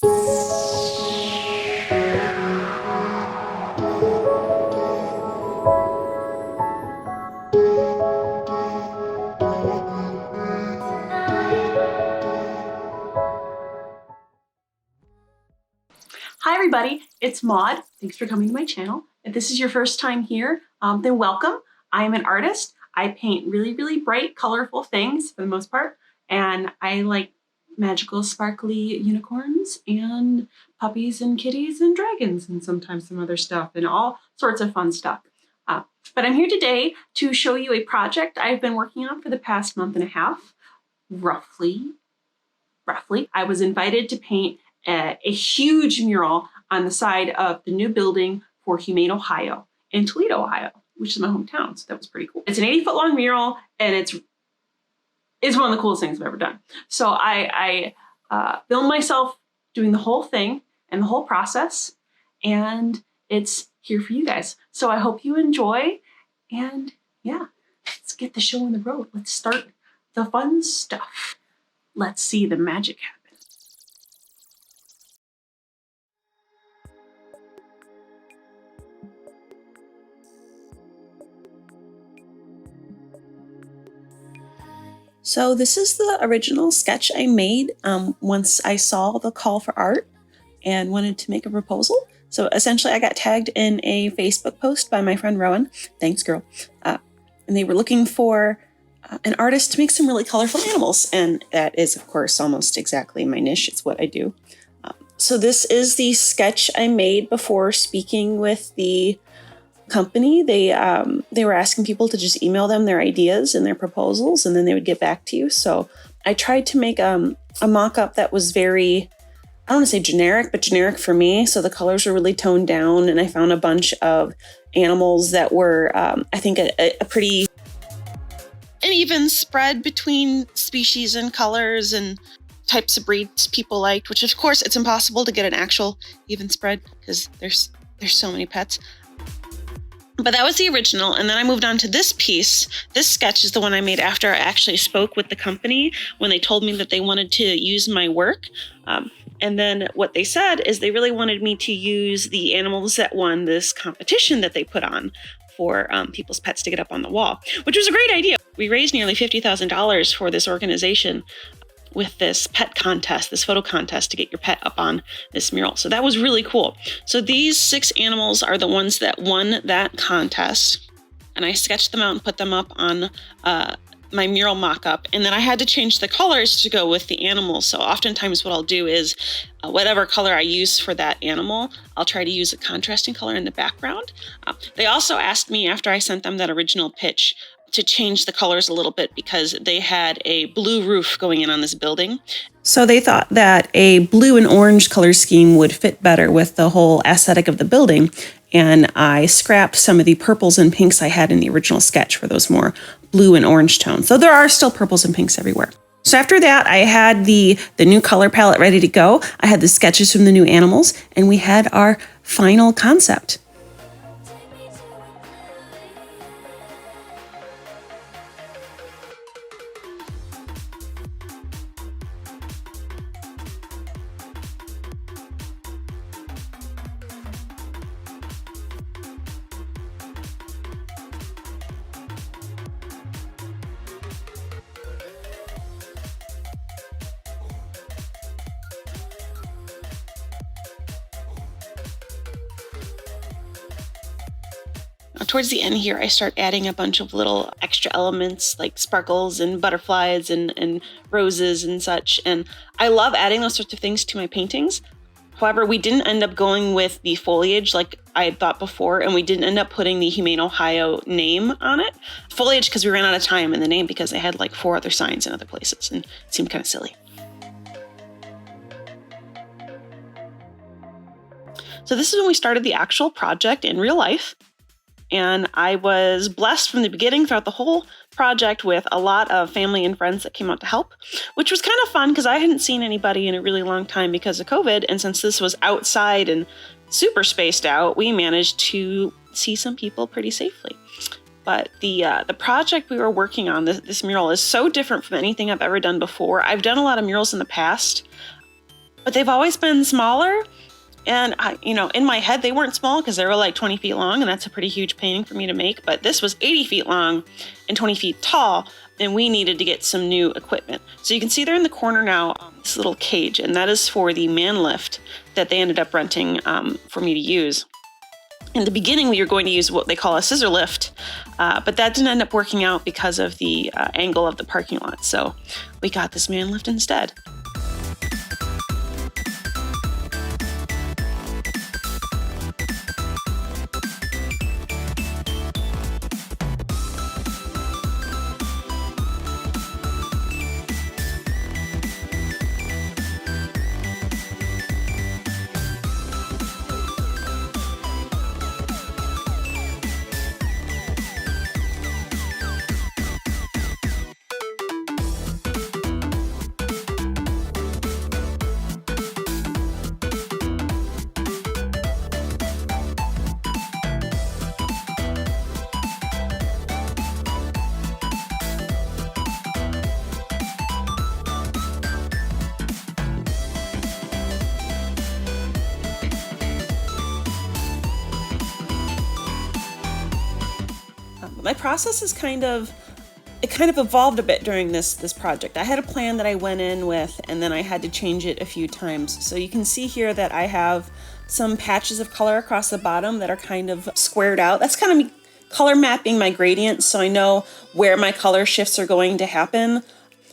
Hi everybody, it's Maude. Thanks for coming to my channel. If this is your first time here, then welcome. I am an artist. I paint really, really bright, colorful things for the most part, and I like magical, sparkly unicorns and puppies and kitties and dragons and sometimes some other stuff and all sorts of fun stuff. But I'm here today to show you a project I've been working on for the past month and a half, roughly. I was invited to paint a huge mural on the side of the new building for Humane Ohio in Toledo, Ohio, which is my hometown. So that was pretty cool. It's an 80-foot long mural, and it's one of the coolest things I've ever done. So I filmed myself doing the whole thing and the whole process, and it's here for you guys. So I hope you enjoy, and yeah, let's get the show on the road. Let's start the fun stuff. Let's see the magic happen. So this is the original sketch I made once I saw the call for art and wanted to make a proposal. So essentially I got tagged in a Facebook post by my friend Rowan. Thanks, girl. And they were looking for an artist to make some really colorful animals. And that is, of course, almost exactly my niche. It's what I do. So this is the sketch I made before speaking with the company. They were asking people to just email them their ideas and their proposals, and then they would get back to you. So I tried to make a mock-up that was very, I don't want to say generic, but generic for me. So the colors were really toned down, and I found a bunch of animals that were, I think, a pretty an even spread between species and colors and types of breeds people liked, which of course it's impossible to get an actual even spread because there's so many pets. But that was the original, and then I moved on to this piece. This sketch is the one I made after I actually spoke with the company when they told me that they wanted to use my work. And then what they said is they really wanted me to use the animals that won this competition that they put on for people's pets to get up on the wall, which was a great idea. We raised nearly $50,000 for this organization with this pet contest, this photo contest to get your pet up on this mural. So that was really cool. So these 6 animals are the ones that won that contest. And I sketched them out and put them up on my mural mock-up. And then I had to change the colors to go with the animals. So oftentimes what I'll do is whatever color I use for that animal, I'll try to use a contrasting color in the background. They also asked me after I sent them that original pitch to change the colors a little bit because they had a blue roof going in on this building. So they thought that a blue and orange color scheme would fit better with the whole aesthetic of the building. And I scrapped some of the purples and pinks I had in the original sketch for those more blue and orange tones. So there are still purples and pinks everywhere. So after that, I had the new color palette ready to go. I had the sketches from the new animals, and we had our final concept. Towards the end here, I start adding a bunch of little extra elements like sparkles and butterflies and roses and such. And I love adding those sorts of things to my paintings. However, we didn't end up going with the foliage like I had thought before, and we didn't end up putting the Humane Ohio name on it. Foliage because we ran out of time, and the name because they had like 4 other signs in other places, and it seemed kind of silly. So this is when we started the actual project in real life. And I was blessed from the beginning throughout the whole project with a lot of family and friends that came out to help, which was kind of fun because I hadn't seen anybody in a really long time because of COVID. And since this was outside and super spaced out, we managed to see some people pretty safely. But the project we were working on, this mural, is so different from anything I've ever done before. I've done a lot of murals in the past, but they've always been smaller. And in my head, they weren't small because they were like 20 feet long, and that's a pretty huge painting for me to make. But this was 80 feet long and 20 feet tall, and we needed to get some new equipment. So you can see there in the corner now, this little cage, and that is for the man lift that they ended up renting for me to use. In the beginning, we were going to use what they call a scissor lift, but that didn't end up working out because of the angle of the parking lot. So we got this man lift instead. My process is kind of evolved a bit during this project. I had a plan that I went in with, and then I had to change it a few times. So you can see here that I have some patches of color across the bottom that are kind of squared out. That's kind of me color mapping my gradients, so I know where my color shifts are going to happen,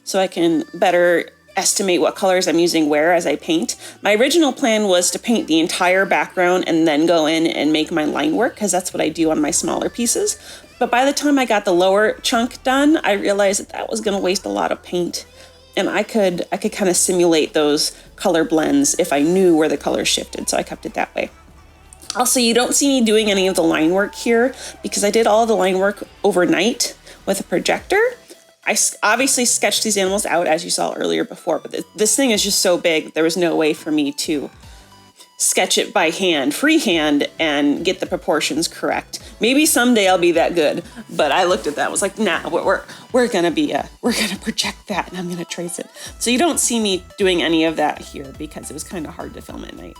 so I can better estimate what colors I'm using where as I paint. My original plan was to paint the entire background and then go in and make my line work, because that's what I do on my smaller pieces. But by the time I got the lower chunk done, I realized that was going to waste a lot of paint, and I could kind of simulate those color blends if I knew where the colors shifted, so I kept it that way. Also, you don't see me doing any of the line work here because I did all the line work overnight with a projector. I obviously sketched these animals out as you saw earlier before, but this thing is just so big, there was no way for me to sketch it by hand, freehand, and get the proportions correct. Maybe someday I'll be that good, but I looked at that and was like, nah, we're gonna project that, and I'm gonna trace it. So you don't see me doing any of that here because it was kind of hard to film at night.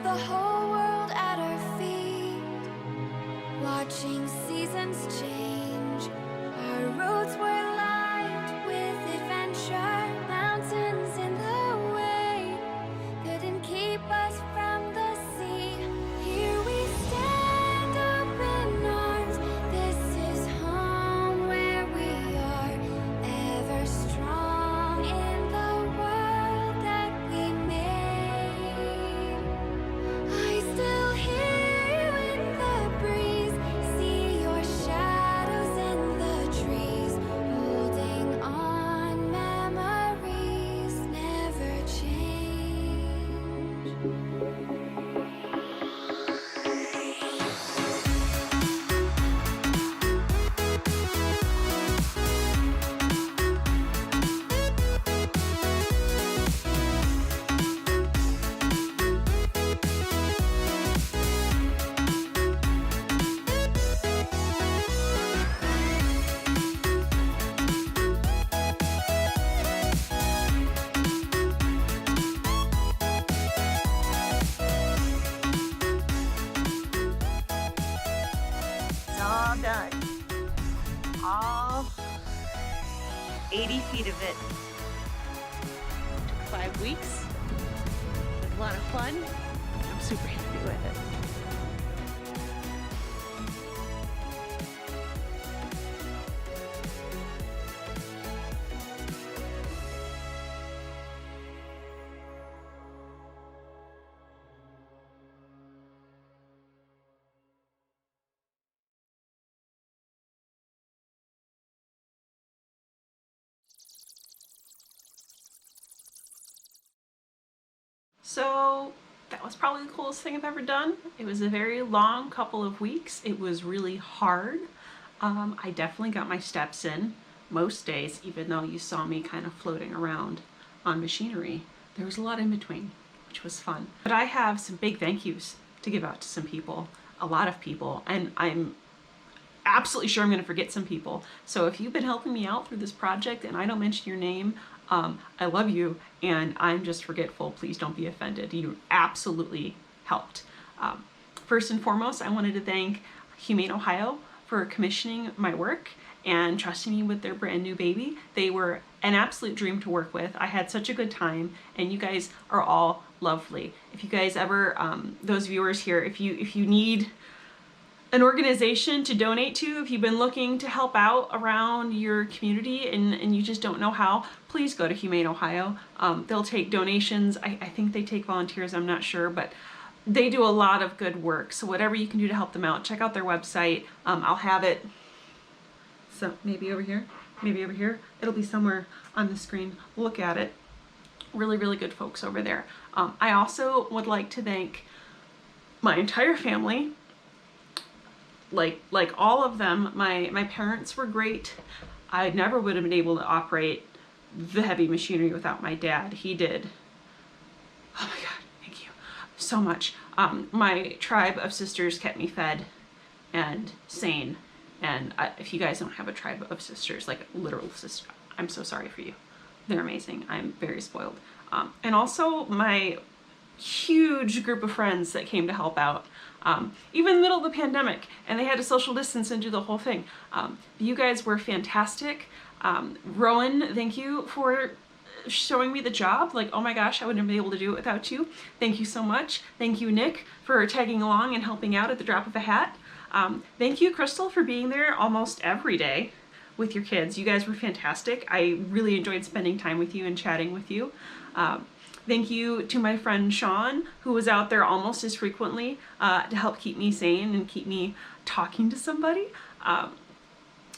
the whole world at our feet, watching seasons change. Our roads were lined with adventure, mountains in the way couldn't keep us from the sea. Here we stand, open arms. This is home where we are, ever strong in the world that we made. I still hear you in the breeze, see your shadows in the trees, holding on, memories never change. It's all done. All 80 feet of it. Took 5 weeks. It was a lot of fun. I'm super happy with it. So that was probably the coolest thing I've ever done. It was a very long couple of weeks. It was really hard. I definitely got my steps in most days, even though you saw me kind of floating around on machinery. There was a lot in between, which was fun. But I have some big thank yous to give out to some people, a lot of people, and I'm absolutely sure I'm going to forget some people. So if you've been helping me out through this project and I don't mention your name, I love you and I'm just forgetful. Please don't be offended. You absolutely helped. First and foremost, I wanted to thank Humane Ohio for commissioning my work and trusting me with their brand new baby. They were an absolute dream to work with. I had such a good time and you guys are all lovely. If you guys ever, those viewers here, if you need an organization to donate to, if you've been looking to help out around your community and you just don't know how, please go to Humane Ohio. They'll take donations. I think they take volunteers, I'm not sure, but they do a lot of good work. So whatever you can do to help them out, check out their website. I'll have it, so maybe over here, maybe over here. It'll be somewhere on the screen. Look at it. Really, really good folks over there. I also would like to thank my entire family. Like all of them. My parents were great. I never would have been able to operate the heavy machinery without my dad. He did. Oh my God, thank you so much. My tribe of sisters kept me fed and sane. And if you guys don't have a tribe of sisters, like literal sister, I'm so sorry for you. They're amazing. I'm very spoiled. And also my huge group of friends that came to help out. Even in the middle of the pandemic, and they had to social distance and do the whole thing. You guys were fantastic. Rowan, thank you for showing me the job. Like, oh my gosh, I wouldn't have been able to do it without you. Thank you so much. Thank you, Nick, for tagging along and helping out at the drop of a hat. Thank you, Crystal, for being there almost every day with your kids. You guys were fantastic. I really enjoyed spending time with you and chatting with you. Thank you to my friend Sean, who was out there almost as frequently to help keep me sane and keep me talking to somebody.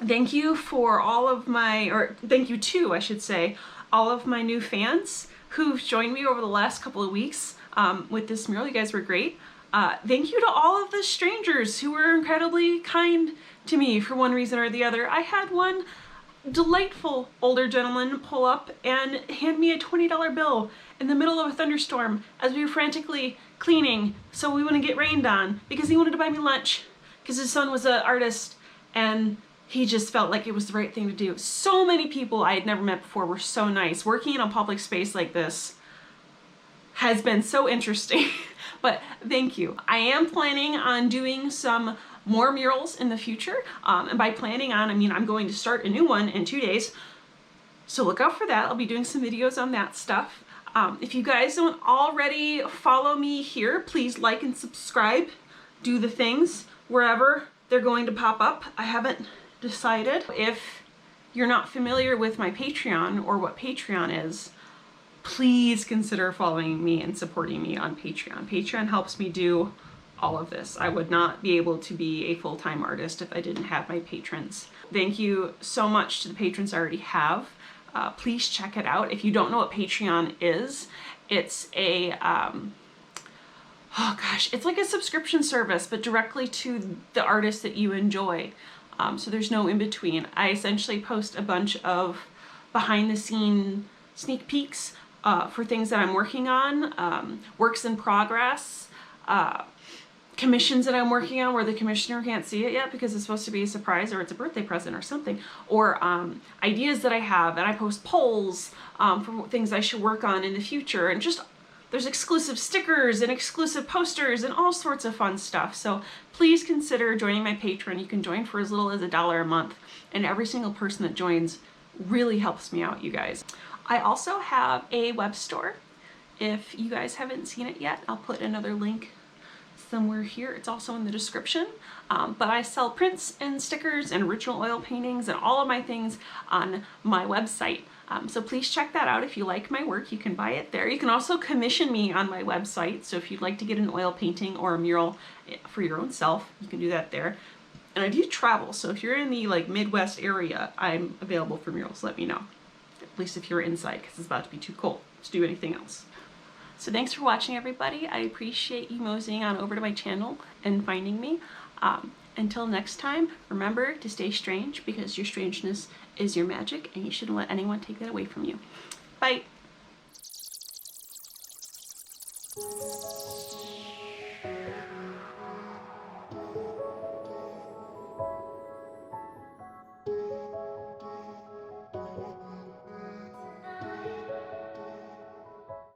Thank you for all of my, or thank you to, I should say, all of my new fans who've joined me over the last couple of weeks with this mural. You guys were great. Thank you to all of the strangers who were incredibly kind to me for one reason or the other. I had one delightful older gentleman pull up and hand me a $20 bill in the middle of a thunderstorm as we were frantically cleaning so we wouldn't get rained on, because he wanted to buy me lunch because his son was an artist and he just felt like it was the right thing to do. So many people I had never met before were so nice. Working in a public space like this has been so interesting, But thank you. I am planning on doing some more murals in the future. And by planning on, I mean I'm going to start a new one in 2 days. So look out for that. I'll be doing some videos on that stuff. If you guys don't already follow me here, please like and subscribe. Do the things wherever they're going to pop up. I haven't decided. If you're not familiar with my Patreon or what Patreon is, please consider following me and supporting me on Patreon. Patreon helps me do all of this. I would not be able to be a full-time artist if I didn't have my patrons. Thank you so much to the patrons I already have. Please check it out. If you don't know what Patreon is, it's a, oh gosh, it's like a subscription service, but directly to the artists that you enjoy. So there's no in between. I essentially post a bunch of behind the scene sneak peeks for things that I'm working on, works in progress, commissions that I'm working on where the commissioner can't see it yet because it's supposed to be a surprise or it's a birthday present or something, or ideas that I have, and I post polls for things I should work on in the future, and just there's exclusive stickers and exclusive posters and all sorts of fun stuff. So please consider joining my Patreon. You can join for as little as $1 a month, and every single person that joins really helps me out, you guys. I also have a web store. If you guys haven't seen it yet, I'll put another link somewhere here. It's also in the description. But I sell prints and stickers and original oil paintings and all of my things on my website. So please check that out. If you like my work, you can buy it there. You can also commission me on my website. So if you'd like to get an oil painting or a mural for your own self, you can do that there. And I do travel. So if you're in the like Midwest area, I'm available for murals. Let me know. At least if you're inside, because it's about to be too cold to do anything else. So thanks for watching, everybody. I appreciate you moseying on over to my channel and finding me. Until next time, remember to stay strange, because your strangeness is your magic and you shouldn't let anyone take that away from you. Bye.